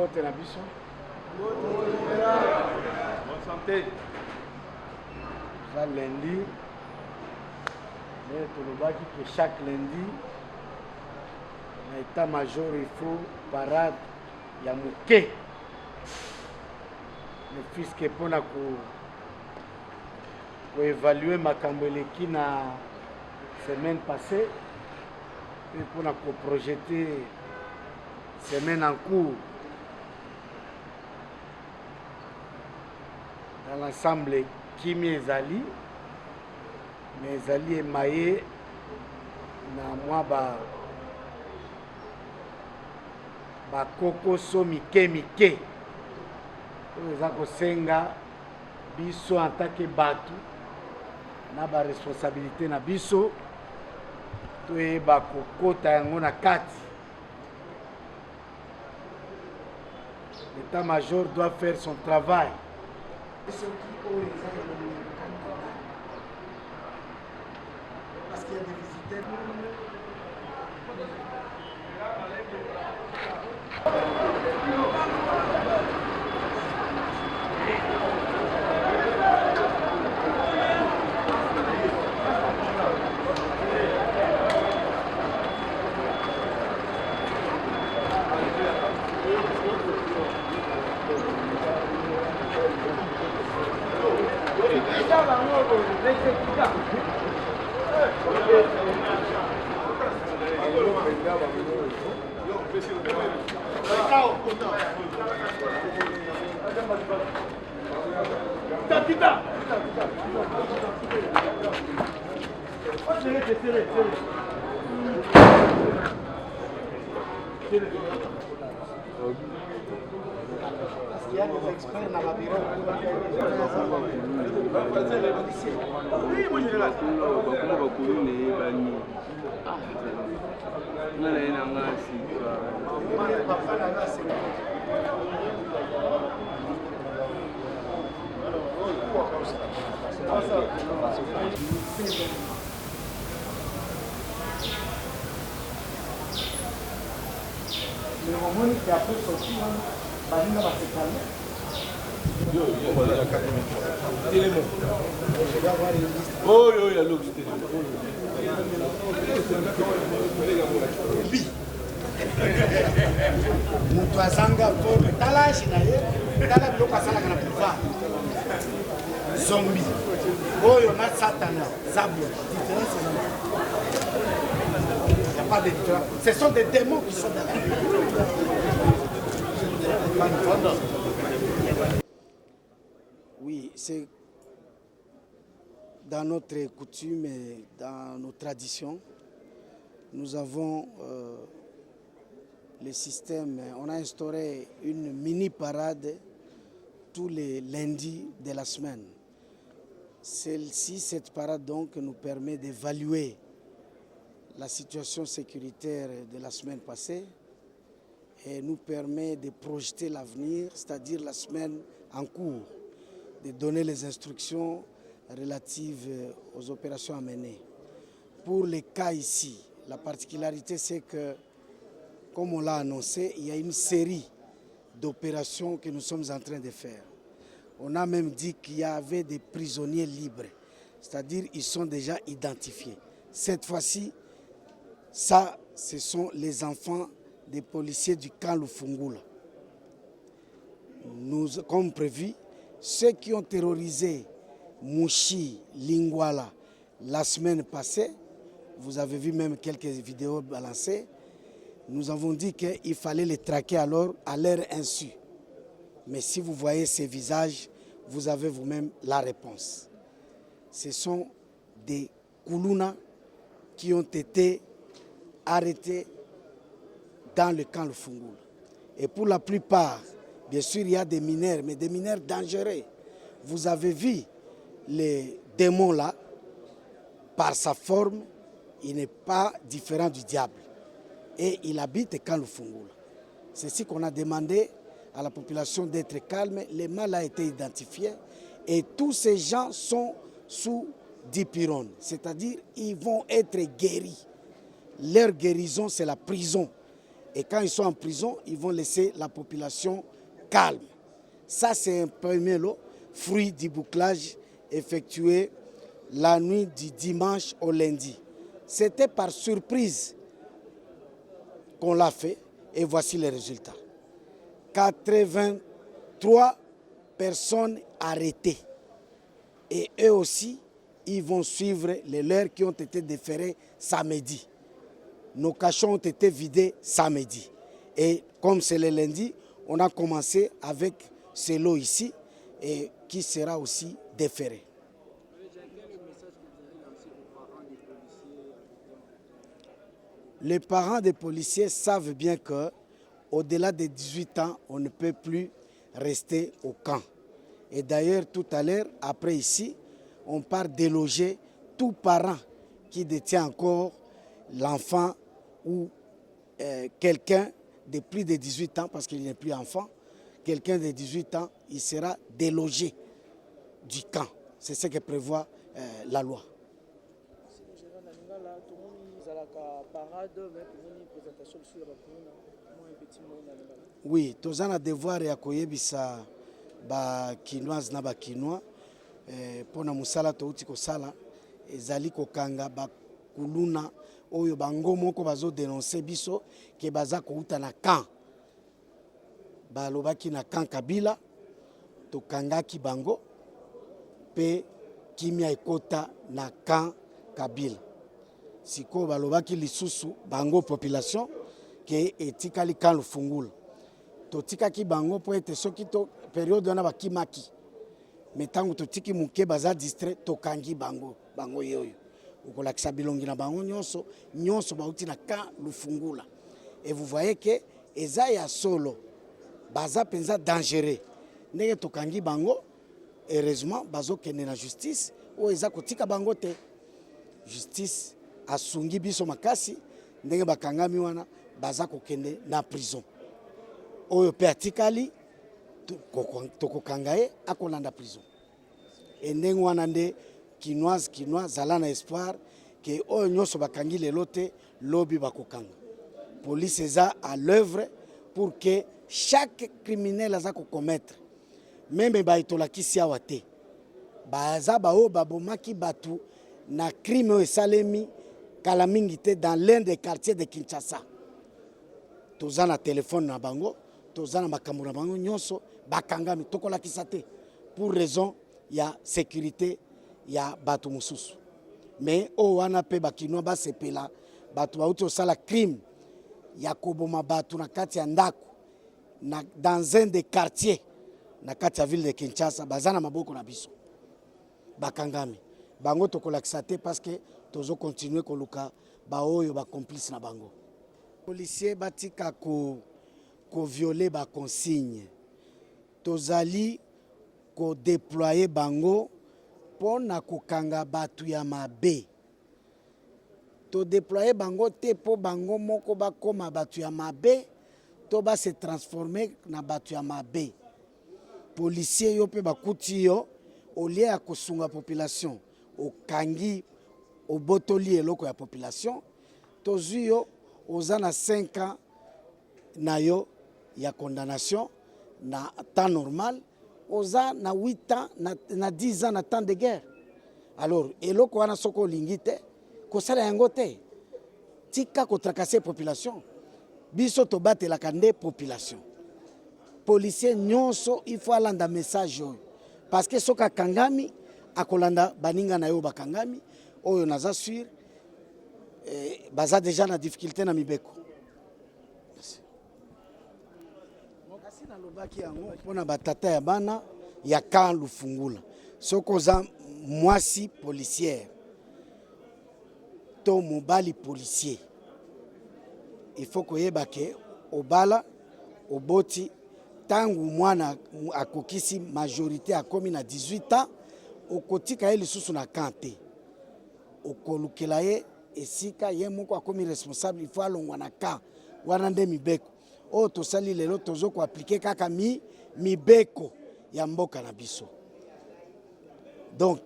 Mbote na biso. Bonne santé. Ça lundi. Mais tolobaki que chaque lundi na état-major il faut parade ya moke. Ne fils que pona ko évaluer makambo eleki na semaine passée et pona ko projeter semaine en cours dans l'ensemble kimi ezali mais ezali emaye na mwa bakokoso mike mike oyo eza kosenga biso en tant que bato na baresponsabilité na biso toyeba kokota yango na kati. L'état-major doit faire son travail. Parce qu'il y a des visiteurs. Parce qu'il y a des experts dans la bureau. Oui, mon général. Le moment qui a pu sortir, Banina va se calmer. Oh, il y a l'autre. Mutu azanga pour talashi na ye tala biloko asalaka na pouvoir zombie oyo na satana zablo différence il n'y a pas de différence, ce sont des démons qui sont dans la vie. Oui, c'est dans notre coutume et dans nos traditions, nous avons le système, on a instauré une mini-parade tous les lundis de la semaine. Cette parade donc nous permet d'évaluer la situation sécuritaire de la semaine passée et nous permet de projeter l'avenir, c'est-à-dire la semaine en cours, de donner les instructions relatives aux opérations à mener. Pour les cas ici, la particularité c'est que, comme on l'a annoncé, il y a une série d'opérations que nous sommes en train de faire. On a même dit qu'il y avait des prisonniers libres, c'est-à-dire qu'ils sont déjà identifiés. Cette fois-ci, ça, ce sont les enfants des policiers du camp Lufungula. Nous, comme prévu, ceux qui ont terrorisé Mouchi, Lingwala la semaine passée, vous avez vu même quelques vidéos balancées, nous avons dit qu'il fallait les traquer alors à leur insu. Mais si vous voyez ces visages, vous avez vous-même la réponse. Ce sont des Koulouna qui ont été arrêtés dans le camp Lufungula. Et pour la plupart, bien sûr, il y a des mineurs, mais des mineurs dangereux. Vous avez vu les démons là, par sa forme, il n'est pas différent du diable. Et il habite camp Lufungula. C'est ce qu'on a demandé à la population d'être calme. Le mal a été identifié et tous ces gens sont sous dipyrone, c'est-à-dire ils vont être guéris. Leur guérison, c'est la prison. Et quand ils sont en prison, ils vont laisser la population calme. Ça, c'est un premier lot, fruit du bouclage effectué la nuit du dimanche au lundi. C'était par surprise qu'on l'a fait et voici les résultats. 83 personnes arrêtées. Et eux aussi, ils vont suivre les leurs qui ont été déférés samedi. Nos cachons ont été vidés samedi. Et comme c'est le lundi, on a commencé avec ce lot ici et qui sera aussi déféré. Les parents des policiers savent bien que au-delà des 18 ans, on ne peut plus rester au camp. Et d'ailleurs, tout à l'heure, après ici, on part déloger tout parent qui détient encore l'enfant ou quelqu'un de plus de 18 ans, parce qu'il n'est plus enfant, quelqu'un de 18 ans, il sera délogé du camp. C'est ce que prévoit la loi. Oui, tous on a devoir ya koyebisa ba kinoise na ba kinois pona musala touti ko sala ezali kokanga ba kuluna oyo bango moko bazo dénoncer biso ke baza kouta na camp balobaki na camp Kabila tokangaki bango pe kimia ekota na camp Kabila siko balobaki lisusu bango population ke etikali camp Lufungula totikaki bango po ete soki to période wana bakimaki mais tango totiki muke baza distrait tokangi bango yoyo okolakisa bilongi na bango nyonso bauti na camp Lufungula et vous voyez que eza ya solo baza penza dangereux ndenge tokangi bango heureusement bazokende na justice o eza kotika bango te justice asungi biso makasi ndenge bakangami wana baza kokende na prison oyo pe atikali tokokanga ye akolanda prison e ndenge wana nde kinoise zala na espoir ke oyo nyonso bakangi lelo te lobi bakokanga police eza à l'œuvre pour que chaque criminel aza kokommettre meme baitolakisi awa te baza baoyo babomaki bato na crime oyo esalemi kala mingi te dans l'un des quartiers de Kinshasa toza na telefone na bango toza na makambo na bango nyonso bakangami tokolakisa te pour raison ya sécurité ya bato mosusu mais oyo wana mpe bakinois basepela bato bauti osala crime ya koboma bato na kati ya ndako dans un des quartiers na kati ya ville de Kinshasa baza na maboko na biso bakangami bango tokolakisa te parce que tozo continuer koluka baoyo bacomplice na bango policier batika ko violer ba consigne tozali ko déployer bango pona kokanga batu ya mabe to déployer bango te po bango moko bakoma batu ya mabe to ba se transformer na batu ya mabe policier yo pe bakuti yo au lieu ya kosunga population okangi obotoli eloko ya population tozwi yo oza na 5 ans na yo ya condamnation na temps normal oza na 8 ans na 10 ans na temps de guerre alors eloko wana soko olingi te kosala yango te tika kotracasser population biso tobatelaka nde population policier nyonso il faut alanda message oyo parce que soka kangami akolanda baninga na yo bakangami oyo naza sur baza déjà na difficulté na mibeko kasi nalobaki yango mpona batata ya bana ya camp Lufungula soki oza mwasi policière to mobali policier il faut koyeba ke obala oboti tangu mwana akokisi majorité akomi na 18 ans okotika ye lisusu na camp te okolukela ye esika ye moko akomi responsable il faut alongwa na camp wana nde mibeko oyo tosali lelo tozo koaplike kaka mibeko ya mboka na biso donc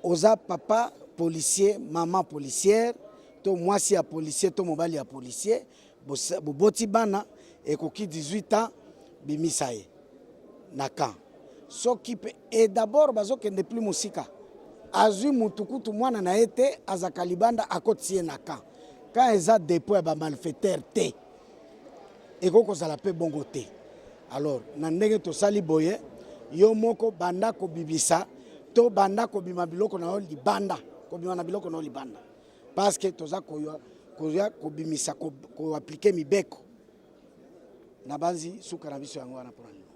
oza papa policier maman policière to mwasi ya policier to mobali ya policier boboti bana ekoki 18 ans bimisa ye na camp soki pe et d'abord bazokende plus mosika azwi mutukutu mwana na ye te azaka libanda akoti ye na camp quand eza dépôt ya bamalfaiteur te ekoki kozala mpe bongo te. Alors na ndenge tosali boye yo moko banda kobibisa to banda kobima biloko na yo libanda kobima na biloko na yo libanda parce que toza koya kobimisa koaplike mibeko na banzi suka na biso yango wana mpona lelo.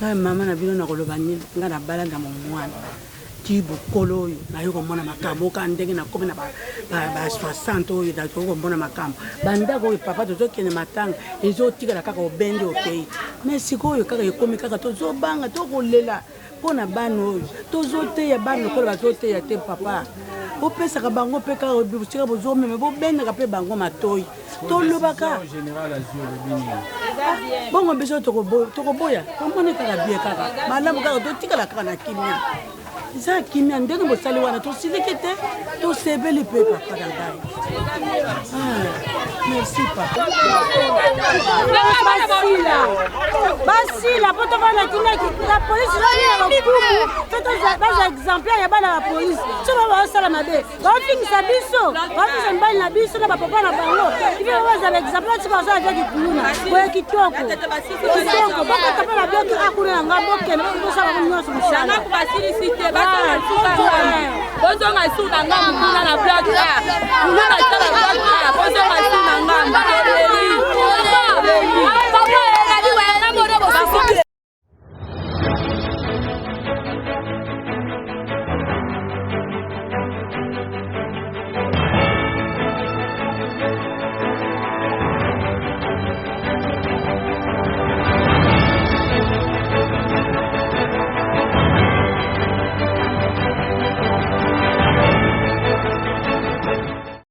Mama na bino na koloba nini nga na balanga mo mwana ti bokolo oyo na yo komona makambo ka ndenge na komi na ba 60 oyo da to komona makambo bandako oyo papa tozokende matanga ezotikala kaka obende okei mais sikoyo kaka ekomi kaka tozobanga tokolela mpona bana oyo tozoteya bana lokola bazoteya te papa opesaka bango mpe kaka sika bozomeme bobendaka mpe bango matoi tolobaka bongo biso tokoboya tomoni kaka bie kaka malamu kaka totikala kaka na kimia eza kimia ndenge bosali wana tosiliki te tosepeli mpe papa na ngai. Merci papa. Basila po tofana kinaki la police la kumu feto za exemplaire ya bana la police soba ba sala mabe ba fingisa biso ba fingisa mbali na biso na papa na bango ibe ba za exemplaire soba za jadi kuluna kwa kitoko kitoko bako tapala bioki akuna nga boke na ko sala ko nyoso msana ko basili site ba to na suka bozo nga suka nga muna na black kuna na